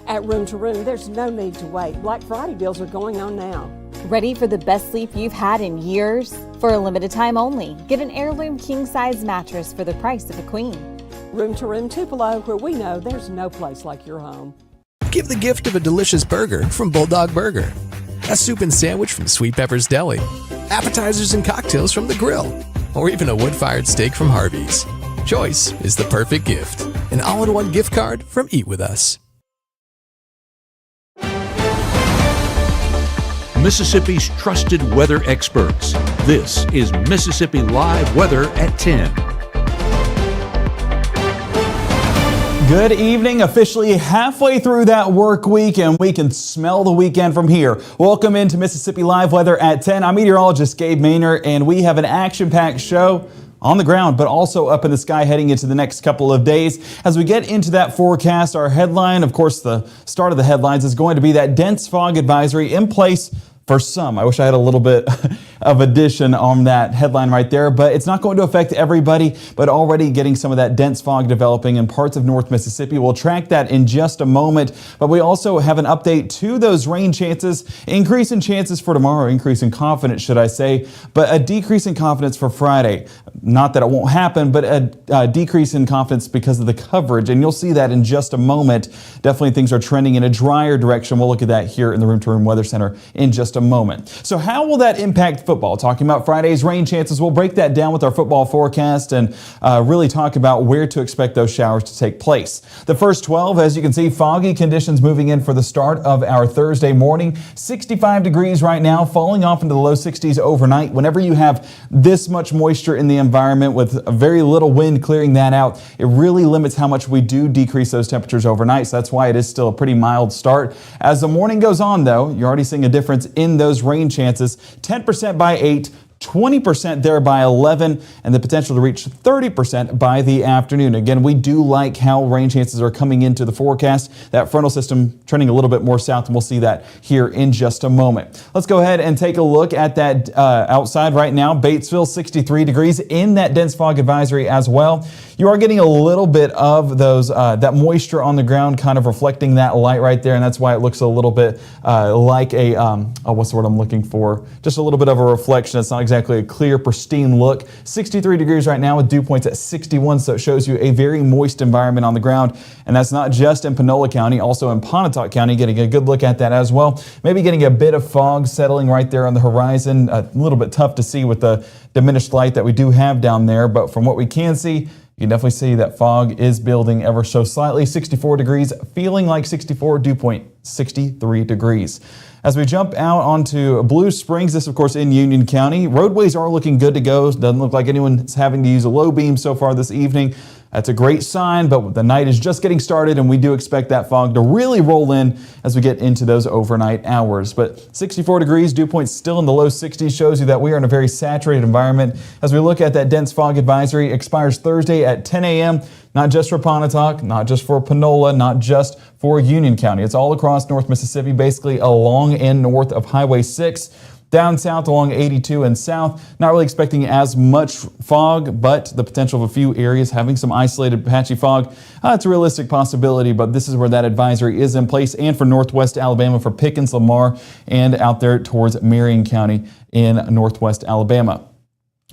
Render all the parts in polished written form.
At Room to Room, there's no need to wait. Black Friday deals are going on now. Ready for the best sleep you've had in years? For a limited time only, get an heirloom king-size mattress for the price of a queen. Room to Room Tupelo, where we know there's no place like your home. Give the gift of a delicious burger from Bulldog Burger, a soup and sandwich from Sweet Pepper's Deli, appetizers and cocktails from The Grill, or even a wood-fired steak from Harvey's. Choice is the perfect gift. An all-in-one gift card from Eat With Us. Mississippi's trusted weather experts. This is Mississippi Live Weather at 10. Good evening. Officially halfway through that work week, and we can smell the weekend from here. Welcome into Mississippi Live Weather at 10. I'm meteorologist Gabe Maynard, and we have an action-packed show on the ground, but also up in the sky heading into the next couple of days. As we get into that forecast, our headline, of course, the start of the headlines is going to be that dense fog advisory in place for some. I wish I had a little bit of addition on that headline right there, but it's not going to affect everybody, but already getting some of that dense fog developing in parts of North Mississippi. We'll track that in just a moment, but we also have an update to those rain chances, increase in chances for tomorrow, increase in confidence, should I say, but a decrease in confidence for Friday. Not that it won't happen, but a decrease in confidence because of the coverage, and you'll see that in just a moment. Definitely things are trending in a drier direction. We'll look at that here in the Room to Room Weather Center in just a moment. So how will that impact football? Talking about Friday's rain chances, we'll break that down with our football forecast and really talk about where to expect those showers to take place. The first 12, as you can see, foggy conditions moving in for the start of our Thursday morning. 65 degrees right now, falling off into the low 60s overnight. Whenever you have this much moisture in the environment with very little wind clearing that out, it really limits how much we do decrease those temperatures overnight. So that's why it is still a pretty mild start. As the morning goes on, though, you're already seeing a difference in those rain chances. 10% by 8, 20% there by 11, and the potential to reach 30% by the afternoon. Again, we do like how rain chances are coming into the forecast. That frontal system trending a little bit more south, and we'll see that here in just a moment. Let's go ahead and take a look at that outside right now. Batesville, 63 degrees in that dense fog advisory as well. You are getting a little bit of those that moisture on the ground kind of reflecting that light right there, and that's why it looks a little bit like a, what's the word I'm looking for? Just a little bit of a reflection. It's not exactly a clear, pristine look. 63 degrees right now with dew points at 61, so it shows you a very moist environment on the ground, and that's not just in Panola County, also in Pontotoc County, getting a good look at that as well. Maybe getting a bit of fog settling right there on the horizon. A little bit tough to see with the diminished light that we do have down there, but from what we can see, you can definitely see that fog is building ever so slightly. 64 degrees, feeling like 64, dew point 63 degrees. As we jump out onto Blue Springs, this of course in Union County, roadways are looking good to go. Doesn't look like anyone's having to use a low beam so far this evening. That's a great sign, but the night is just getting started, and we do expect that fog to really roll in as we get into those overnight hours. But 64 degrees, dew point still in the low 60s, shows you that we are in a very saturated environment. As we look at that dense fog advisory, expires Thursday at 10 a.m., not just for Pontotoc, not just for Panola, not just for Union County. It's all across North Mississippi, basically along and north of Highway 6. Down south along 82 and south, not really expecting as much fog, but the potential of a few areas having some isolated patchy fog. It's a realistic possibility, but this is where that advisory is in place, and for northwest Alabama for Pickens, Lamar, and out there towards Marion County in northwest Alabama.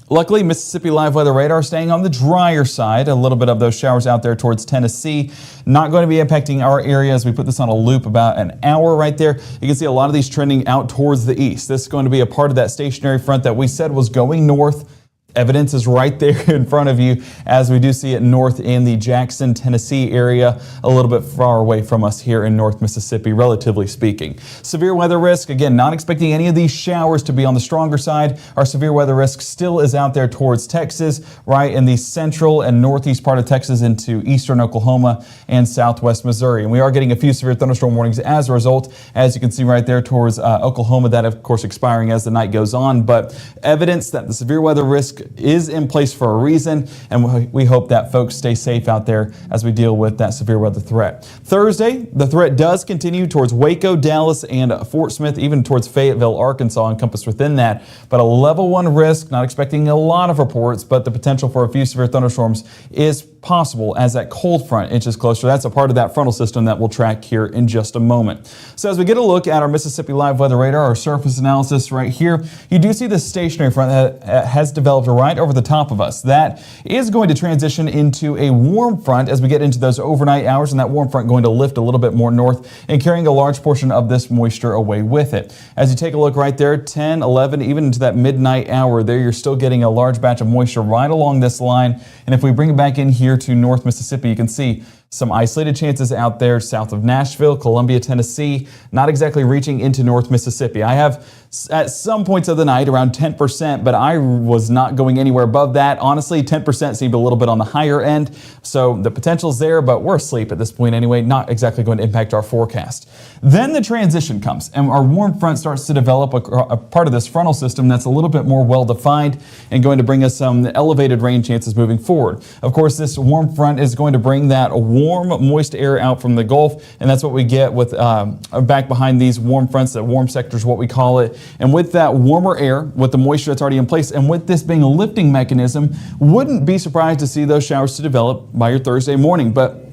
Luckily, Mississippi Live Weather Radar staying on the drier side. A little bit of those showers out there towards Tennessee. Not going to be impacting our area as we put this on a loop about an hour right there. You can see a lot of these trending out towards the east. This is going to be a part of that stationary front that we said was going north. Evidence is right there in front of you as we do see it north in the Jackson, Tennessee area, a little bit far away from us here in North Mississippi, relatively speaking. Severe weather risk, again, not expecting any of these showers to be on the stronger side. Our severe weather risk still is out there towards Texas, right in the central and northeast part of Texas into eastern Oklahoma and southwest Missouri. And we are getting a few severe thunderstorm warnings as a result, as you can see right there towards Oklahoma, that of course expiring as the night goes on. But evidence that the severe weather risk is in place for a reason, and we hope that folks stay safe out there as we deal with that severe weather threat. Thursday, the threat does continue towards Waco, Dallas, and Fort Smith, even towards Fayetteville, Arkansas, encompassed within that. But a level 1 risk, not expecting a lot of reports, but the potential for a few severe thunderstorms is possible as that cold front inches closer. That's a part of that frontal system that we'll track here in just a moment. So as we get a look at our Mississippi Live Weather Radar, our surface analysis right here, you do see this stationary front that has developed right over the top of us. That is going to transition into a warm front as we get into those overnight hours, and that warm front going to lift a little bit more north and carrying a large portion of this moisture away with it. As you take a look right there, 10, 11, even into that midnight hour there, you're still getting a large batch of moisture right along this line. And if we bring it back in here to North Mississippi, you can see some isolated chances out there south of Nashville, Columbia, Tennessee, not exactly reaching into North Mississippi. I have at some points of the night around 10%, but I was not going anywhere above that. Honestly, 10% seemed a little bit on the higher end, so the potential's there, but we're asleep at this point anyway, not exactly going to impact our forecast. Then the transition comes, and our warm front starts to develop a part of this frontal system that's a little bit more well-defined and going to bring us some elevated rain chances moving forward. Of course, this warm front is going to bring that warm, moist air out from the Gulf, and that's what we get with back behind these warm fronts, that warm sector is what we call it. And with that warmer air, with the moisture that's already in place, and with this being a lifting mechanism, wouldn't be surprised to see those showers to develop by your Thursday morning. But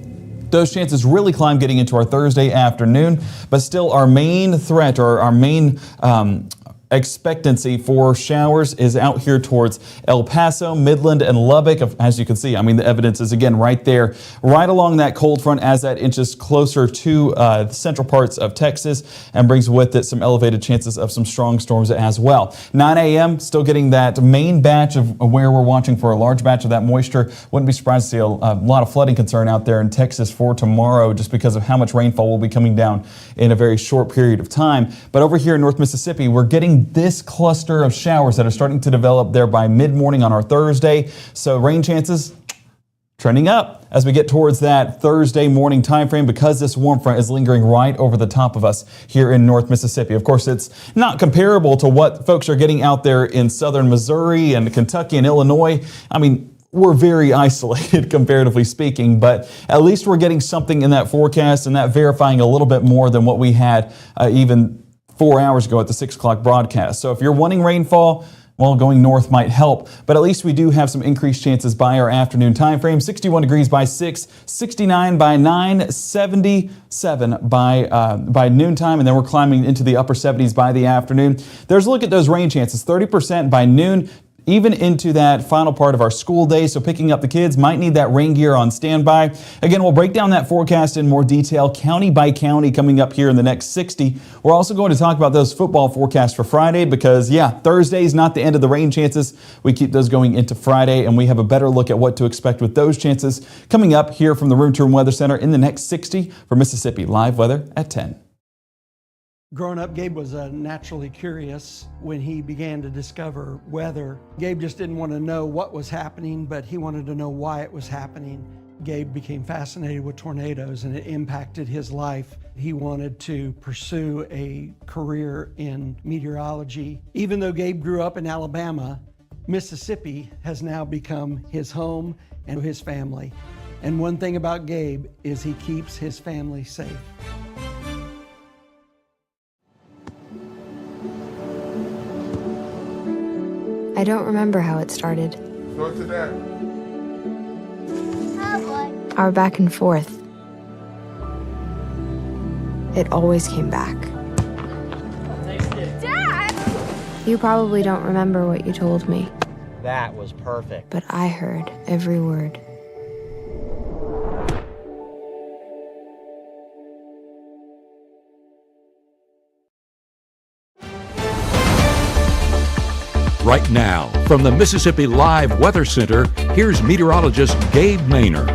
those chances really climb getting into our Thursday afternoon. But still, our main threat, or our main expectancy for showers is out here towards El Paso, Midland, and Lubbock. As you can see, I mean, the evidence is again right there, right along that cold front as that inches closer to the central parts of Texas and brings with it some elevated chances of some strong storms as well. 9 a.m. still getting that main batch of where we're watching for a large batch of that moisture. Wouldn't be surprised to see a lot of flooding concern out there in Texas for tomorrow just because of how much rainfall will be coming down in a very short period of time. But over here in North Mississippi, we're getting this cluster of showers that are starting to develop there by mid-morning on our Thursday. So rain chances trending up as we get towards that Thursday morning time frame because this warm front is lingering right over the top of us here in North Mississippi. Of course, it's not comparable to what folks are getting out there in southern Missouri and Kentucky and Illinois. I mean, we're very isolated comparatively speaking, but at least we're getting something in that forecast and that verifying a little bit more than what we had even 4 hours ago at the 6 o'clock broadcast. So if you're wanting rainfall, well, going north might help, but at least we do have some increased chances by our afternoon time frame. 61 degrees by 6, 69 by 9, 77 by noontime, and then we're climbing into the upper 70s by the afternoon. There's a look at those rain chances, 30% by noon, even into that final part of our school day. So picking up the kids might need that rain gear on standby. Again, we'll break down that forecast in more detail, county by county, coming up here in the next 60. We're also going to talk about those football forecasts for Friday because, yeah, Thursday is not the end of the rain chances. We keep those going into Friday, and we have a better look at what to expect with those chances coming up here from the Room to Room Weather Center in the next 60 for Mississippi Live Weather at 10. Growing up, Gabe was naturally curious. When he began to discover weather, Gabe just didn't want to know what was happening, but he wanted to know why it was happening. Gabe became fascinated with tornadoes, and it impacted his life. He wanted to pursue a career in meteorology. Even though Gabe grew up in Alabama, Mississippi has now become his home and his family. And one thing about Gabe is he keeps his family safe. I don't remember how it started. Go to that. Our back and forth. It always came back. Dad! You probably don't remember what you told me. That was perfect. But I heard every word. Right now, from the Mississippi Live Weather Center, here's meteorologist Gabe Maynor.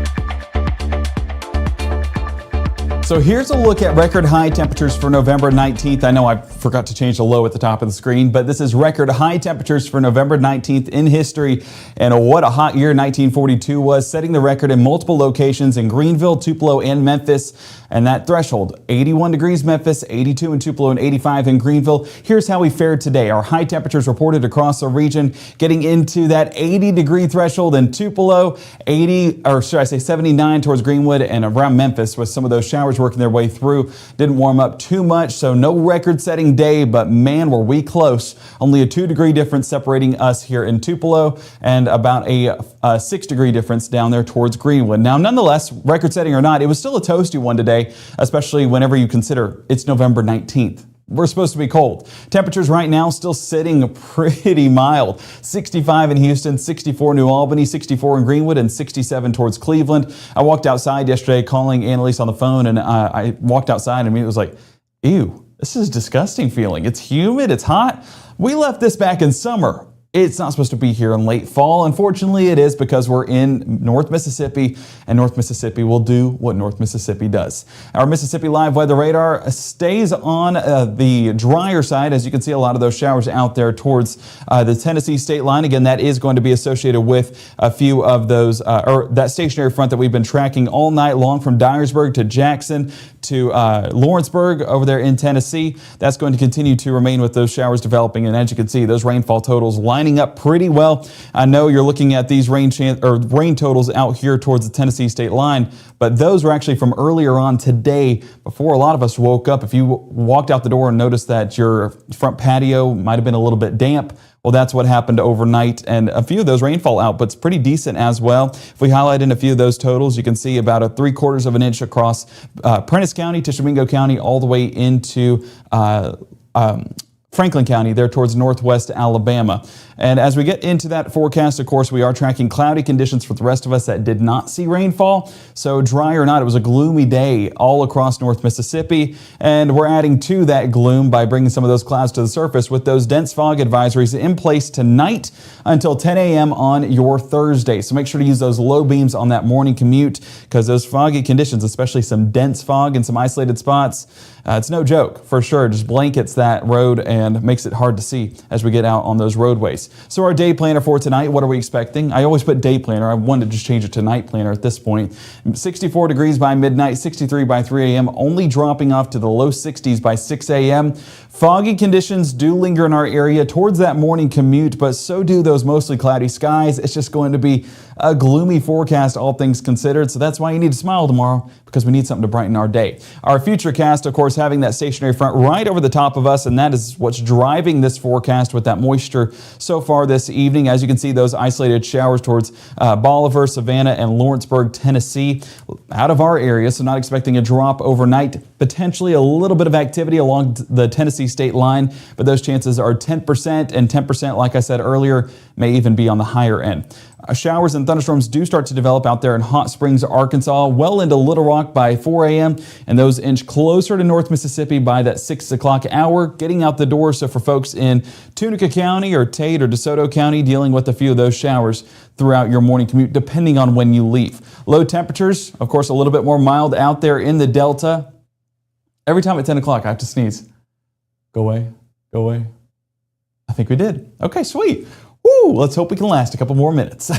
So here's a look at record high temperatures for November 19th. I know I forgot to change the low at the top of the screen, but this is record high temperatures for November 19th in history. And what a hot year 1942 was, setting the record in multiple locations in Greenville, Tupelo, and Memphis. And that threshold, 81 degrees Memphis, 82 in Tupelo, and 85 in Greenville. Here's how we fared today. Our high temperatures reported across the region, getting into that 80-degree threshold in Tupelo, 79 towards Greenwood and around Memphis, with some of those showers working their way through. Didn't warm up too much, so no record-setting day, but man, were we close. Only a 2-degree difference separating us here in Tupelo, and about a 6-degree difference down there towards Greenwood. Now, nonetheless, record-setting or not, it was still a toasty one today, especially whenever you consider it's November 19th. We're supposed to be cold. Temperatures right now still sitting pretty mild. 65 in Houston, 64 in New Albany, 64 in Greenwood, and 67 towards Cleveland. I walked outside yesterday calling Annalise on the phone, and I walked outside and it was like, ew, this is disgusting feeling. It's humid, it's hot. We left this back in summer. It's not supposed to be here in late fall. Unfortunately, it is, because we're in North Mississippi, and North Mississippi will do what North Mississippi does. Our Mississippi Live Weather Radar stays on the drier side. As you can see, a lot of those showers out there towards the Tennessee state line. Again, that is going to be associated with a few of those, or that stationary front that we've been tracking all night long from Dyersburg to Jackson to Lawrenceburg over there in Tennessee. That's going to continue to remain with those showers developing. And as you can see, those rainfall totals lining up pretty well. I know you're looking at these rain totals out here towards the Tennessee state line, but those were actually from earlier on today before a lot of us woke up. If you walked out the door and noticed that your front patio might have been a little bit damp, well, that's what happened overnight, and a few of those rainfall outputs pretty decent as well. If we highlight in a few of those totals, you can see about a 3/4 of an inch across Prentiss County, Tishomingo County, all the way into Franklin County there towards northwest Alabama. And as we get into that forecast, of course, we are tracking cloudy conditions for the rest of us that did not see rainfall. So dry or not, it was a gloomy day all across North Mississippi. And we're adding to that gloom by bringing some of those clouds to the surface with those dense fog advisories in place tonight until 10 a.m. on your Thursday. So make sure to use those low beams on that morning commute, because those foggy conditions, especially some dense fog in some isolated spots, it's no joke for sure. Just blankets that road and makes it hard to see as we get out on those roadways. So our day planner for tonight, what are we expecting? I always put day planner. I wanted to just change it to night planner at this point. 64 degrees by midnight, 63 by 3 a.m., only dropping off to the low 60s by 6 a.m. Foggy conditions do linger in our area towards that morning commute, but so do those mostly cloudy skies. It's just going to be a gloomy forecast, all things considered. So that's why you need to smile tomorrow, because we need something to brighten our day. Our futurecast, of course, having that stationary front right over the top of us, and that is what's driving this forecast with that moisture so far this evening. As you can see, those isolated showers towards Bolivar, Savannah, and Lawrenceburg, Tennessee, out of our area, so not expecting a drop overnight. Potentially a little bit of activity along the Tennessee state line, but those chances are 10%, and 10%, like I said earlier, may even be on the higher end. Showers and thunderstorms do start to develop out there in Hot Springs, Arkansas, well into Little Rock by 4 a.m., and those inch closer to North Mississippi by that 6 o'clock hour, getting out the door. So for folks in Tunica County or Tate or DeSoto County, dealing with a few of those showers throughout your morning commute, depending on when you leave. Low temperatures, of course, a little bit more mild out there in the Delta. Every time at 10 o'clock, I have to sneeze. Go away, go away. I think we did. Okay, sweet. Woo, let's hope we can last a couple more minutes.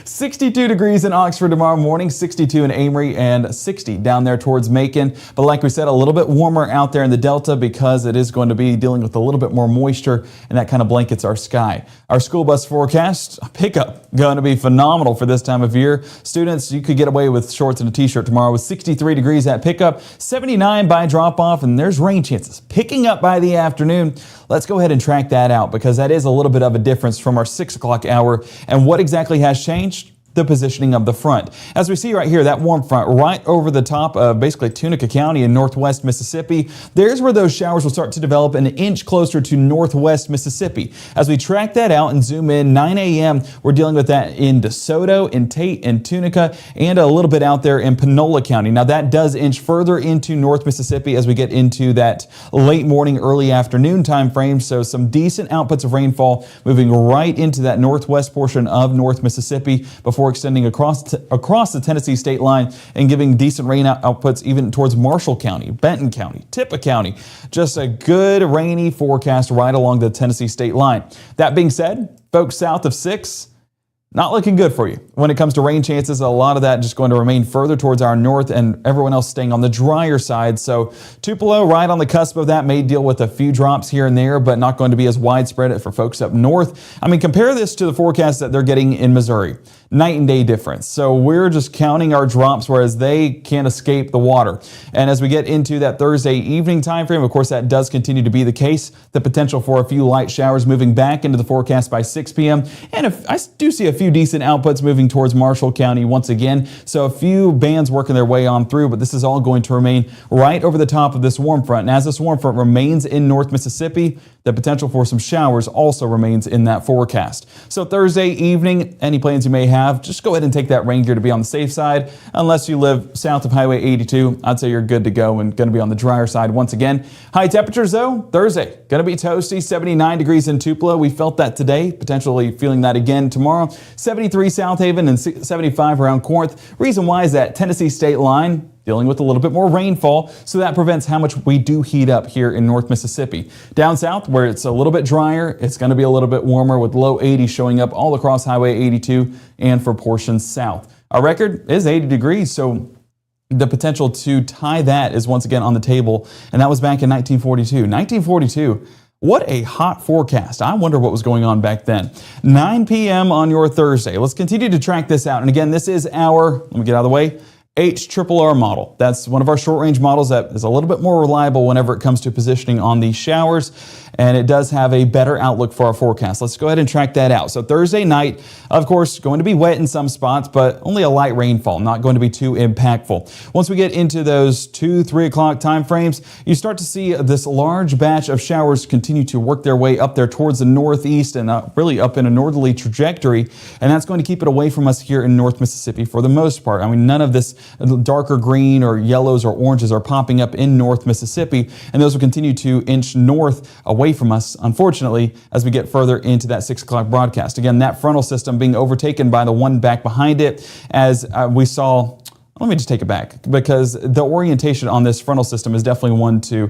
62 degrees in Oxford tomorrow morning, 62 in Amory, and 60 down there towards Macon. But like we said, a little bit warmer out there in the Delta, because it is going to be dealing with a little bit more moisture, and that kind of blankets our sky. Our school bus forecast, pickup, going to be phenomenal for this time of year. Students, you could get away with shorts and a t-shirt tomorrow with 63 degrees at pickup, 79 by drop-off, and there's rain chances picking up by the afternoon. Let's go ahead and track that out, because that is a little bit of a difference from our 6 o'clock hour. And what exactly has changed? The positioning of the front. As we see right here, that warm front right over the top of basically Tunica County in northwest Mississippi, there's where those showers will start to develop an inch closer to northwest Mississippi. As we track that out and zoom in, 9 a.m., we're dealing with that in DeSoto, in Tate, and Tunica, and a little bit out there in Panola County. Now that does inch further into North Mississippi as we get into that late morning, early afternoon time frame. So some decent outputs of rainfall moving right into that northwest portion of North Mississippi before before extending across the Tennessee state line and giving decent rain outputs even towards Marshall County, Benton County, Tippah County. Just a good rainy forecast right along the Tennessee state line. That being said, folks south of 6, not looking good for you. When it comes to rain chances, a lot of that just going to remain further towards our north and everyone else staying on the drier side. So Tupelo right on the cusp of that, may deal with a few drops here and there, but not going to be as widespread for folks up north. I mean, compare this to the forecast that they're getting in Missouri. Night and day difference. So we're just counting our drops, whereas they can't escape the water. And as we get into that Thursday evening time frame, of course, that does continue to be the case. The potential for a few light showers moving back into the forecast by 6 p.m. And if I do see a few decent outputs moving towards Marshall County once again. So a few bands working their way on through, but this is all going to remain right over the top of this warm front. And as this warm front remains in North Mississippi, the potential for some showers also remains in that forecast. So Thursday evening, any plans you may have, just go ahead and take that rain gear to be on the safe side. Unless you live south of Highway 82, I'd say you're good to go and going to be on the drier side once again. High temperatures though, Thursday, going to be toasty, 79 degrees in Tupelo. We felt that today, potentially feeling that again tomorrow. 73 South Haven and 75 around Corinth. Reason why is that Tennessee state line dealing with a little bit more rainfall, so that prevents how much we do heat up here in North Mississippi. Down south, where it's a little bit drier, it's going to be a little bit warmer with low 80s showing up all across Highway 82 and for portions south. Our record is 80 degrees, so the potential to tie that is once again on the table, and that was back in 1942. 1942. What a hot forecast. I wonder what was going on back then. 9 p.m. on your Thursday. Let's continue to track this out. And again, this is our, let me get out of the way, HRRR model. That's one of our short-range models that is a little bit more reliable whenever it comes to positioning on these showers, and it does have a better outlook for our forecast. Let's go ahead and track that out. So Thursday night, of course, going to be wet in some spots, but only a light rainfall, not going to be too impactful. Once we get into those 2-3 o'clock time frames, you start to see this large batch of showers continue to work their way up there towards the northeast and really up in a northerly trajectory, and that's going to keep it away from us here in North Mississippi for the most part. I mean, none of this darker green or yellows or oranges are popping up in North Mississippi, and those will continue to inch north away from us, unfortunately, as we get further into that 6 o'clock broadcast. Again, that frontal system being overtaken by the one back behind it, as we saw. Let me just take it back, because the orientation on this frontal system is definitely one to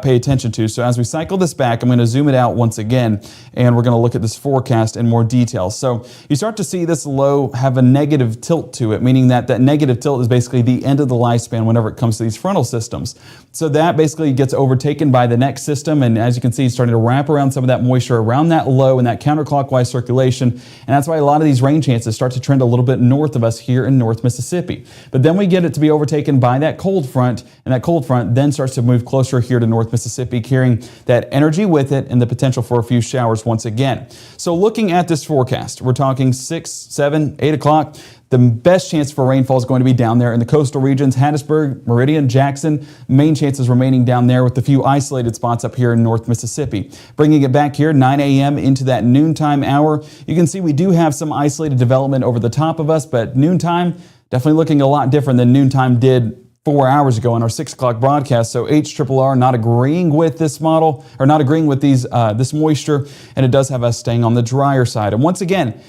pay attention to. So as we cycle this back, I'm going to zoom it out once again, and we're going to look at this forecast in more detail. So you start to see this low have a negative tilt to it, meaning that that negative tilt is basically the end of the lifespan whenever it comes to these frontal systems. So that basically gets overtaken by the next system, and as you can see, it's starting to wrap around some of that moisture around that low and that counterclockwise circulation, and that's why a lot of these rain chances start to trend a little bit north of us here in North Mississippi. But then we get it to be overtaken by that cold front, and that cold front then starts to move closer here to North Mississippi, carrying that energy with it and the potential for a few showers once again. So looking at this forecast, we're talking 6, 7, 8 o'clock. The best chance for rainfall is going to be down there in the coastal regions, Hattiesburg, Meridian, Jackson. Main chances remaining down there with a few isolated spots up here in North Mississippi. Bringing it back here, 9 a.m. into that noontime hour. You can see we do have some isolated development over the top of us, but noontime definitely looking a lot different than noontime did 4 hours ago in our 6 o'clock broadcast. So HRRR not agreeing with this model, or not agreeing with these this moisture, and it does have us staying on the drier side. And once again,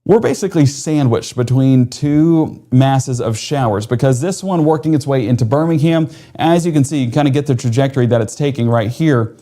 we're basically sandwiched between two masses of showers, because this one working its way into Birmingham, as you can see, you kind of get the trajectory that it's taking right here.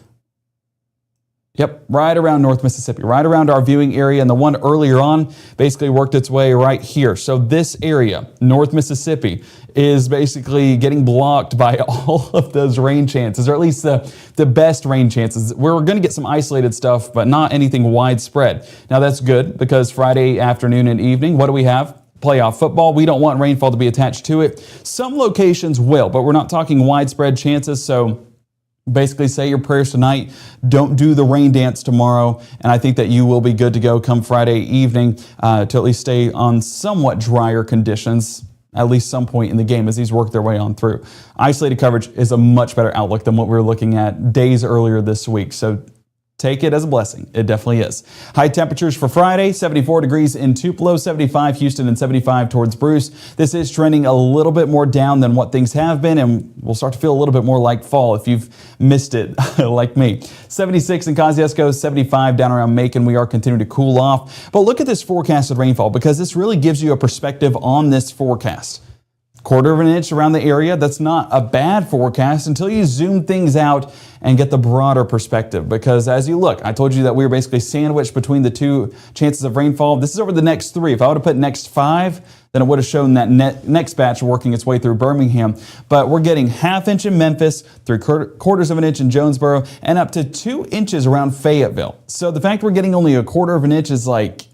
Yep, right around North Mississippi, right around our viewing area, and the one earlier on basically worked its way right here. So this area, North Mississippi, is basically getting blocked by all of those rain chances, or at least the best rain chances. We're going to get some isolated stuff, but not anything widespread. Now that's good, because Friday afternoon and evening, what do we have? Playoff football. We don't want rainfall to be attached to it. Some locations will, but we're not talking widespread chances, so basically say your prayers tonight. Don't do the rain dance tomorrow, and I think that you will be good to go come Friday evening to at least stay on somewhat drier conditions at least some point in the game as these work their way on through. Isolated coverage is a much better outlook than what we were looking at days earlier this week. So Take it as a blessing. It definitely is. High temperatures for Friday, 74 degrees in Tupelo, 75 Houston, and 75 towards Bruce. This is trending a little bit more down than what things have been, and we'll start to feel a little bit more like fall if you've missed it like me. 76 in Kosciuszko, 75 down around Macon. We are continuing to cool off. But look at this forecasted rainfall because this really gives you a perspective on this forecast. Quarter of an inch around the area. That's not a bad forecast until you zoom things out and get the broader perspective. Because as you look, I told you that we were basically sandwiched between the two chances of rainfall. This is over the next 3. If I would have put next 5, then it would have shown that next batch working its way through Birmingham. But we're getting ½ inch in Memphis, 3/4 of an inch in Jonesboro, and up to 2 inches around Fayetteville. So the fact we're getting only 1/4 of an inch is like,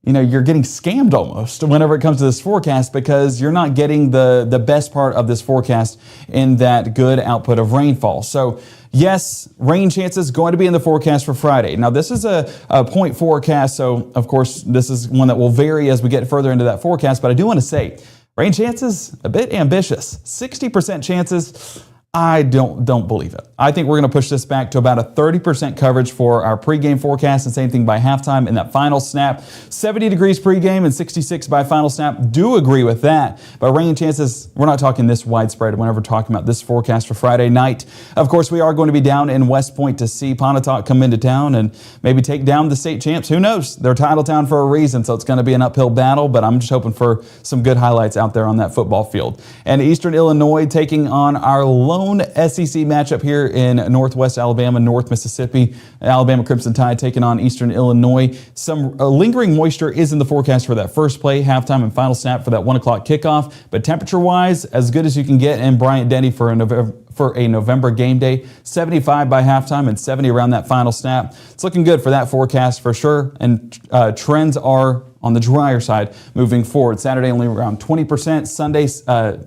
you're getting scammed almost whenever it comes to this forecast because you're not getting the best part of this forecast in that good output of rainfall. So yes, rain chances going to be in the forecast for Friday. Now this is a point forecast, so of course this is one that will vary as we get further into that forecast, but I do want to say rain chances a bit ambitious. 60% chances. I don't believe it. I think we're going to push this back to about a 30% coverage for our pregame forecast, and same thing by halftime in that final snap. 70 degrees pregame and 66 by final snap. Do agree with that. But rain chances, we're not talking this widespread whenever we're talking about this forecast for Friday night. Of course, we are going to be down in West Point to see Pontotoc come into town and maybe take down the state champs. Who knows? They're title town for a reason, so it's going to be an uphill battle, but I'm just hoping for some good highlights out there on that football field. And Eastern Illinois taking on our lone SEC matchup here in Northwest Alabama, North Mississippi. Alabama Crimson Tide taking on Eastern Illinois. Some lingering moisture is in the forecast for that first play, halftime, and final snap for that 1 o'clock kickoff. But temperature-wise, as good as you can get in Bryant-Denny for a November game day. 75 by halftime and 70 around that final snap. It's looking good for that forecast for sure. And trends are on the drier side moving forward. Saturday only around 20%. Sunday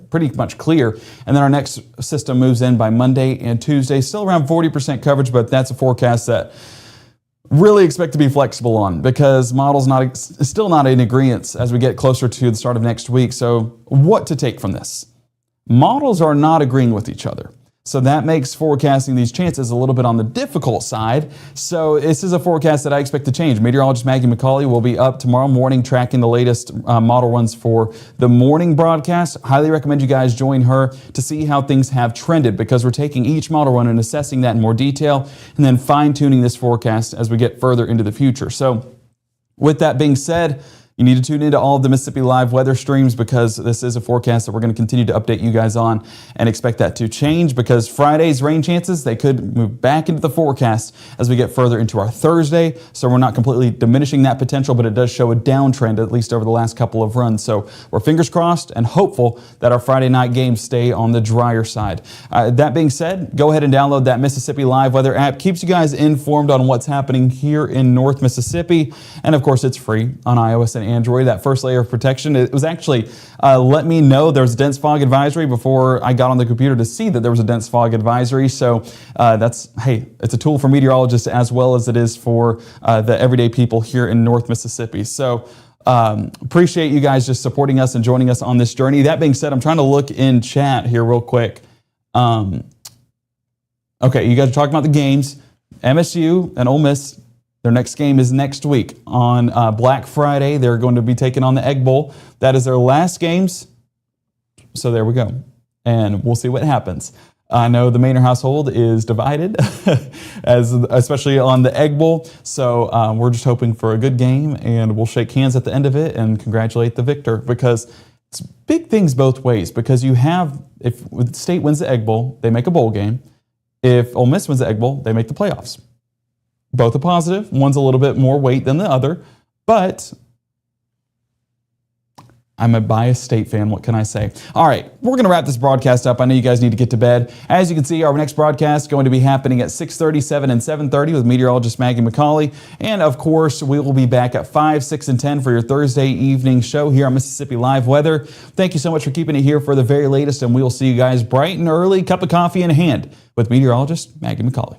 pretty much clear. And then our next system moves in by Monday and Tuesday. Still around 40% coverage, but that's a forecast that really expect to be flexible on because models still not in agreement as we get closer to the start of next week. So what to take from this? Models are not agreeing with each other. So that makes forecasting these chances a little bit on the difficult side. So this is a forecast that I expect to change. Meteorologist Maggie McCauley will be up tomorrow morning tracking the latest model runs for the morning broadcast. Highly recommend you guys join her to see how things have trended because we're taking each model run and assessing that in more detail and then fine-tuning this forecast as we get further into the future. So with that being said, you need to tune into all of the Mississippi Live weather streams because this is a forecast that we're going to continue to update you guys on and expect that to change because Friday's rain chances, they could move back into the forecast as we get further into our Thursday. So we're not completely diminishing that potential, but it does show a downtrend at least over the last couple of runs. So we're fingers crossed and hopeful that our Friday night games stay on the drier side. That being said, go ahead and download that Mississippi Live weather app. Keeps you guys informed on what's happening here in North Mississippi. And of course, it's free on iOS and Android. That first layer of protection, it was actually let me know there was a dense fog advisory before I got on the computer to see that there was a dense fog advisory. So it's a tool for meteorologists as well as it is for the everyday people here in North Mississippi. So appreciate you guys just supporting us and joining us on this journey. That being said, I'm trying to look in chat here real quick. Okay, you guys are talking about the games. MSU and Ole Miss. Their next game is next week on Black Friday. They're going to be taking on the Egg Bowl. That is their last games. So there we go. And we'll see what happens. I know the Maynard household is divided, especially on the Egg Bowl. So we're just hoping for a good game, and we'll shake hands at the end of it and congratulate the victor because it's big things both ways. Because you have, if the state wins the Egg Bowl, they make a bowl game. If Ole Miss wins the Egg Bowl, they make the playoffs. Both a positive. One's a little bit more weight than the other, but I'm a biased state fan. What can I say? All right, we're going to wrap this broadcast up. I know you guys need to get to bed. As you can see, our next broadcast is going to be happening at 6:30, 7, and 7:30 with meteorologist Maggie McCauley. And of course, we will be back at 5, 6, and 10 for your Thursday evening show here on Mississippi Live Weather. Thank you so much for keeping it here for the very latest, and we will see you guys bright and early, cup of coffee in hand with meteorologist Maggie McCauley.